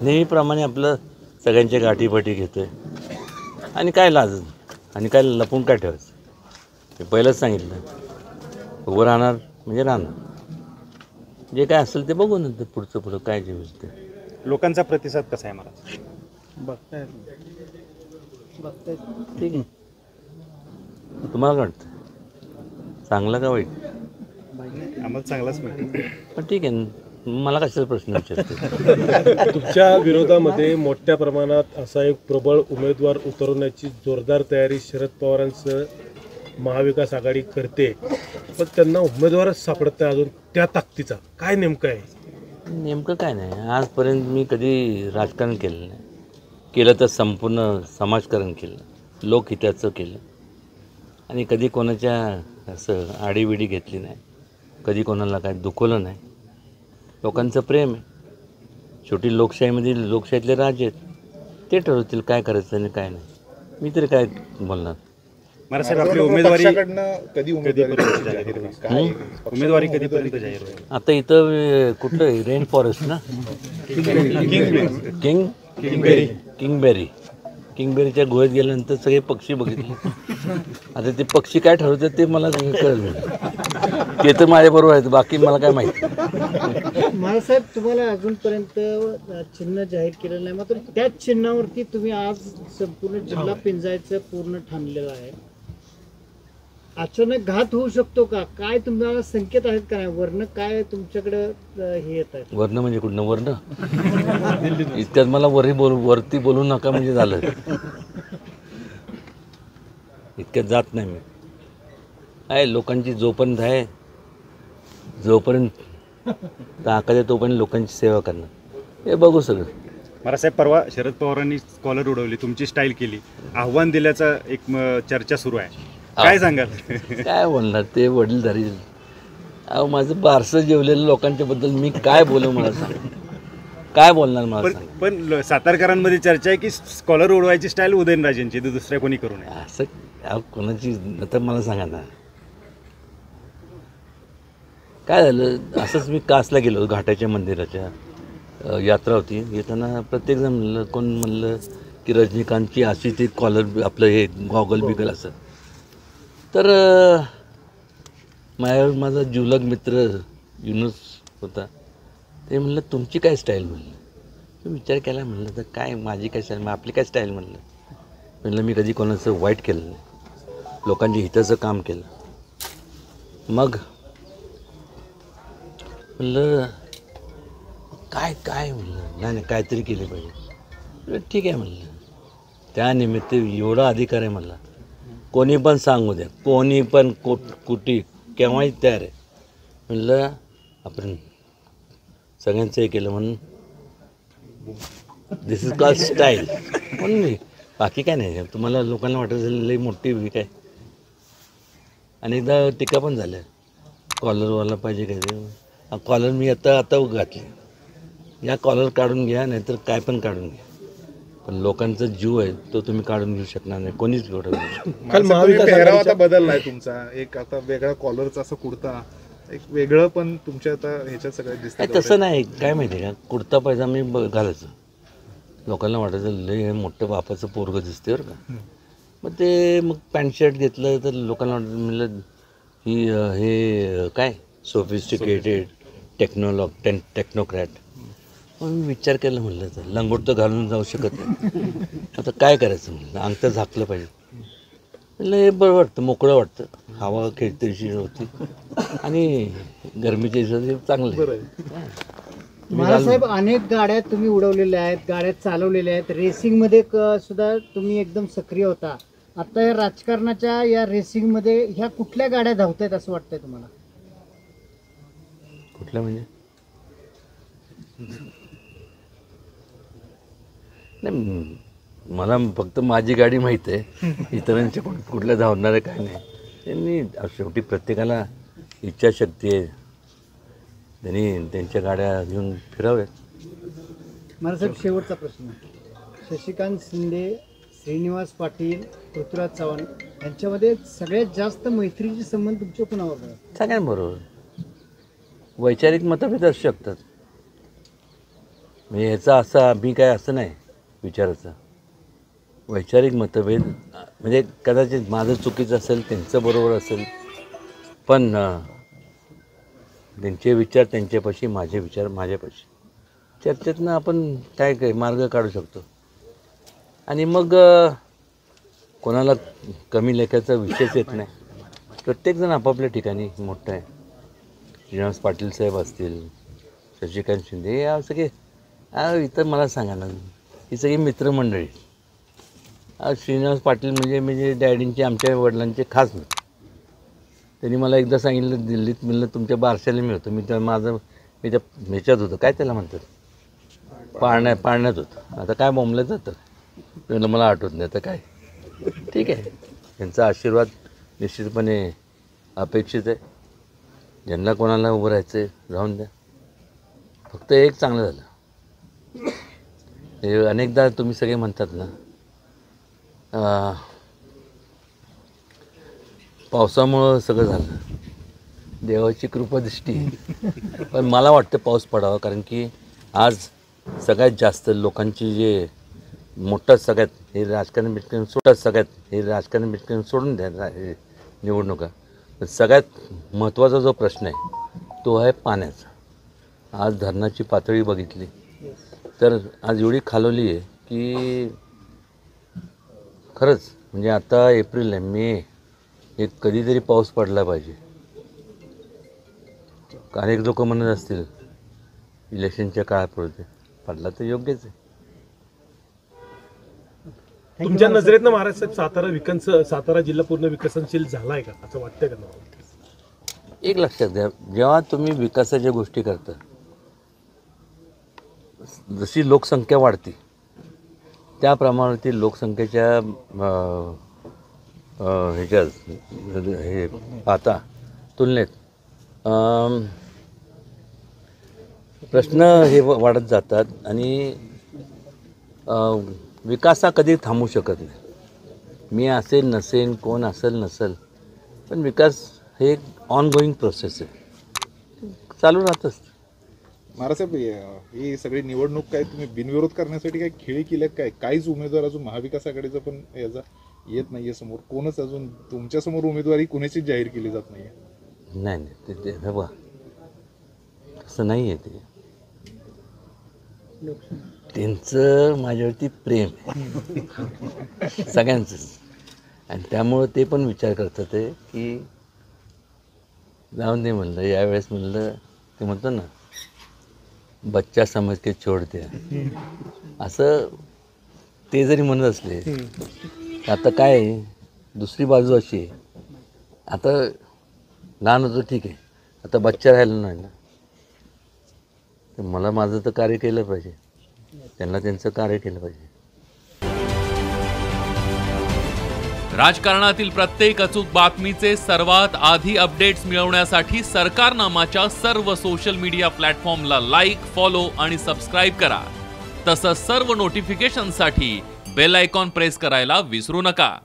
नेहमीप्रमाणे आपलं सगळ्यांच्या गाठीपाठी घेतोय आणि काय लाज आणि काय लपून काय ठेवायचं ते पहिलंच सांगितलं. उभं राहणार म्हणजे राहणार, जे काय असेल ते बघू नंतर पुढं काय जे होईल ते. लोकांचा प्रतिसाद कसा आहे मला बघताय ठीक आहे. तुम्हाला काय वाटतं, चांगलं का वाईट? आम्हाला चांगलाच मिळतो. पण ठीक आहे, मला कशाचा प्रश्न विचारते. तुमच्या विरोधामध्ये मोठ्या प्रमाणात असा एक प्रबळ उमेदवार उतरवण्याची जोरदार तयारी शरद पवारांसह महाविकास आघाडी करते, पण त्यांना उमेदवारच सापडत नाही अजून त्या ताकदीचा. काय नेमकं आहे? नेमकं काय नाही, आजपर्यंत मी कधी राजकारण केलं नाही. केलं तर संपूर्ण समाजकारण केलं, लोकहिताचं केलं आणि कधी कोणाच्या असं आडीविडी घेतली नाही, कधी कोणाला काय दुखवलं नाही. लोकांचं प्रेम आहे. शेवटी लोकशाहीतले राजे आहेत, ते ठरवतील काय करायचं आणि काय नाही. मी तरी काय बोलणार. मला साहेब आपली उमेदवारी कधीपर्यंत जाहीर होईल? आता इथं कुठलं रेन फॉरेस्ट ना, किंगबेरीच्या गुहेत गेल्यानंतर सगळे पक्षी बघितले. आता ते पक्षी काय ठरवतात ते मला कळलं, ते तर माझ्याबरोबर आहेत, बाकी मला काय माहिती. महाराजसाहेब, तुम्हाला अजूनपर्यंत चिन्ह जाहीर केलेलं नाही, मात्र त्याच चिन्हावरती तुम्ही आज संपूर्ण जिल्हा पिंजायचं पूर्ण ठाणलेलं आहे. अचानक घात होऊ शकतो का? काय तुम्हाला संकेत आहेत का नाही? वर्ण काय तुमच्याकडं हे येत आहे? वर्ण म्हणजे कुठनं वर्ण? इतक्यात मला वरती बोलू नका म्हणजे झालं. इतक्यात जात नाही मी. आहे लोकांची जोपर्यंत आहे, जोपर्यंत ताकद आहे तोपर्यंत लोकांची सेवा करणं, हे बघू सगळं. मला साहेब, परवा शरद पवारांनी कॉलर उडवली, तुमची स्टाईल केली, आव्हान दिल्याचा एक चर्चा सुरू आहे, काय सांगाल? काय बोलणार, ते वडीलधारी. अहो माझं बारसं जेवलेलं लोकांच्या बद्दल मी काय बोलू, मला सांग, काय बोलणार मला सांग. पण सातारकरांमध्ये चर्चा आहे की कॉलर उडवायची स्टाईल उदयनराजेंची, दुसऱ्या कोणी करू नये असं. अहो कोणाची, आता मला सांगा ना, काय झालं. असंच मी कासला गेलो, घाटाच्या मंदिराच्या यात्रा होती. येताना प्रत्येकजण म्हणलं, कोण म्हणलं की रजनीकांतची अशी ती कॉलर आपलं हे गॉगल बिगल असं. तर माझा जुलग मित्र युनुस होता, ते म्हणलं तुमची काय स्टाईल म्हणलं. मी विचार केला, म्हणलं तर काय माझी काय स्टाईल, आपली काय स्टाईल म्हणलं मी कधी कोणाचं वाईट केलं नाही, लोकांच्या हिताचं काम केलं. मग म्हणलं काय म्हणलं, नाही काहीतरी केले पाहिजे. ठीक आहे म्हणलं, त्यानिमित्त एवढा अधिकार आहे मला, कोणी पण सांगू द्या, कोणी पण कुठे केव्हाही तयार आहे. म्हणलं आपण सगळ्यांचं हे केलं म्हणून दिस इज कॉल्ड स्टाईल म्हणून मी, बाकी काय नाही. तुम्हाला लोकांना वाटत झालं लई मोठी वीक आहे. आणि एकदा टीका पण झाल्या, कॉलरवाला पाहिजे काय ते. कॉलर मी आता घातली, या कॉलर काढून घ्या, नाहीतर काय पण काढून घ्या, पण लोकांचा जीव आहे तो तुम्ही काढून घेऊ शकणार नाही, कोणीच घेऊ आता बदललाय तुमचा, एक आता वेगळा कॉलरचा असं कुर्ता, एक वेगळं पण तुमच्या आता ह्याच्यात सगळं दिसतं. तसं नाही, काय माहिती आहे का, कुर्ता पायजा मी घालायचं, लोकांना वाटायचं लय मोठं बापाचं पोरगं दिसते बरं का. मग पॅन्ट शर्ट घेतलं तर लोकांना वाटतं, म्हणलं ही हे काय सोफिस्टिकेटेड टेक्नोक्रॅट. मग मी विचार केला, म्हणलं तर लंगोट तर घालून जाऊ शकत नाही, आता काय करायचं म्हणलं, अंग तर झाकलं पाहिजे. म्हणलं हे बरं वाटतं, मोकळं वाटतं, हवा खेळतीशी होती आणि गरमीच्या दिवसात चांगलं आहे. महाराजसाहेब, अनेक गाड्या तुम्ही उडवलेल्या आहेत, गाड्या चालवलेल्या आहेत, रेसिंगमध्ये सुद्धा तुम्ही एकदम सक्रिय होता. आता या राजकारणाच्या या रेसिंगमध्ये ह्या कुठल्या गाड्या धावत आहेत असं वाटतंय तुम्हाला? कुठल्या म्हणजे? नाही, मला फक्त माझी गाडी माहीत आहे, इतरांच्या कुठल्या धावणार आहे काय नाही. त्यांनी शेवटी प्रत्येकाला इच्छाशक्ती आहे, त्यांनी त्यांच्या गाड्या घेऊन फिराव्यात. महाराजसाहेब, शेवटचा प्रश्न, शशिकांत शिंदे, श्रीनिवास पाटील, पृथ्वीराज चव्हाण यांच्यामध्ये सगळ्यात जास्त मैत्रीचे संबंध तुमच्या कुणावर? सगळ्यांबरोबर. वैचारिक मतभेद असू शकतात, म्हणजे ह्याचा असा मी काय असं नाही विचारायचं. वैचारिक मतभेद म्हणजे कदाचित माझं चुकीचं असेल, त्यांचं बरोबर असेल, पण त्यांचे विचार त्यांच्यापाशी, माझे विचार माझ्यापाशी, चर्चेतनं आपण काय काय मार्ग काढू शकतो. आणि मग कोणाला कमी लेखाचा विषयच येत नाही. प्रत्येकजण आपापल्या ठिकाणी मोठं आहे. श्रीनिवास पाटील साहेब असतील, शशिकांत शिंदे, या सगळे इथं मला सांगा ना, ही सगळी मित्रमंडळी. श्रीनिवास पाटील म्हणजे डॅडींचे, आमच्या वडिलांचे खास मित्र. त्यांनी मला एकदा सांगितलं, दिल्लीत म्हणलं तुमच्या बारशाला मी होतो. मी त्या ह्याच्यात होतो, काय त्याला म्हणतात, पाळण्यात होतं. आता काय बोंबलं जातं म्हणलं, मला आठवत नाही आता काय. ठीक आहे, त्यांचा आशीर्वाद निश्चितपणे अपेक्षित आहे. ज्यांना कोणाला उभं राहायचं आहे राहून द्या. फक्त एक चांगलं झालं, हे अनेकदा तुम्ही सगळे म्हणतात ना, पावसामुळं सगळं झालं, देवाची कृपादृष्टी. पण मला वाटतं पाऊस पडावा, कारण की आज सगळ्यात जास्त लोकांची जे मोठं सगळ्यात हे राजकारण बिटकारण सोडून द्या निवडणुका. सगळ्यात महत्त्वाचा जो प्रश्न आहे तो आहे पाण्याचा. आज धरणाची पातळी बघितली तर आज एवढी खालवली आहे की खरंच म्हणजे आता एप्रिल आहे, मे, हे कधीतरी पाऊस पडला पाहिजे. अनेक लोक म्हणत असतील इलेक्शनच्या काळापुरते, पडला तर योग्यच आहे. तुमच्या नजरेतनं महाराज साहेब सातारा जिल्हा पूर्ण विकसनशील झाला आहे का असं वाटतंय का? एक लक्षात घ्या, जेव्हा तुम्ही विकासाच्या गोष्टी करता, जशी लोकसंख्या वाढते त्याप्रमाणे लोकसंख्येच्या हे आता तुलनेत प्रश्न हे वाढत जातात आणि विकास हा कधी थांबू शकत नाही. मी असेल नसेल, कोण असेल नसेल, पण विकास हे एक ऑनगोईंग प्रोसेस आहे, चालू राहतच. महाराजसाहेब, ही सगळी निवडणूक काय तुम्ही बिनविरोध करण्यासाठी काय खेळी केल्यात काय? काहीच उमेदवार अजून महाविकास आघाडीचा पण याचा येत नाहीये समोर. कोणच अजून तुमच्यासमोर उमेदवारी कोणाचीच जाहीर केली जात नाहीये. नाही ते बघा, असं नाही आहे. ते त्यांचं माझ्यावरती प्रेम आहे सगळ्यांचंच, आणि त्यामुळं ते पण विचार करतात आहे की जाऊन दे म्हणलं, यावेळेस म्हणलं, ते म्हणतो ना, बच्चा समज के छोड द्या, असं ते जरी म्हणत असले. आता काय आहे, दुसरी बाजू अशी आहे, आता लहान होतं ठीक आहे, आता बच्चा राहिला नाही ना, तर मला माझं तर कार्य केलं पाहिजे, त्यांना त्यांचं कार्य केलं पाहिजे. राजकारणातील प्रत्येक अचूक बातमीचे सर्वात आधी अपडेट्स मिळवण्यासाठी सरकारनामाच्या सर्व सोशल मीडिया प्लॅटफॉर्मला लाईक, फॉलो आणि सबस्क्राईब करा. तसंच सर्व नोटिफिकेशनसाठी बेल आयकॉन प्रेस करायला विसरू नका.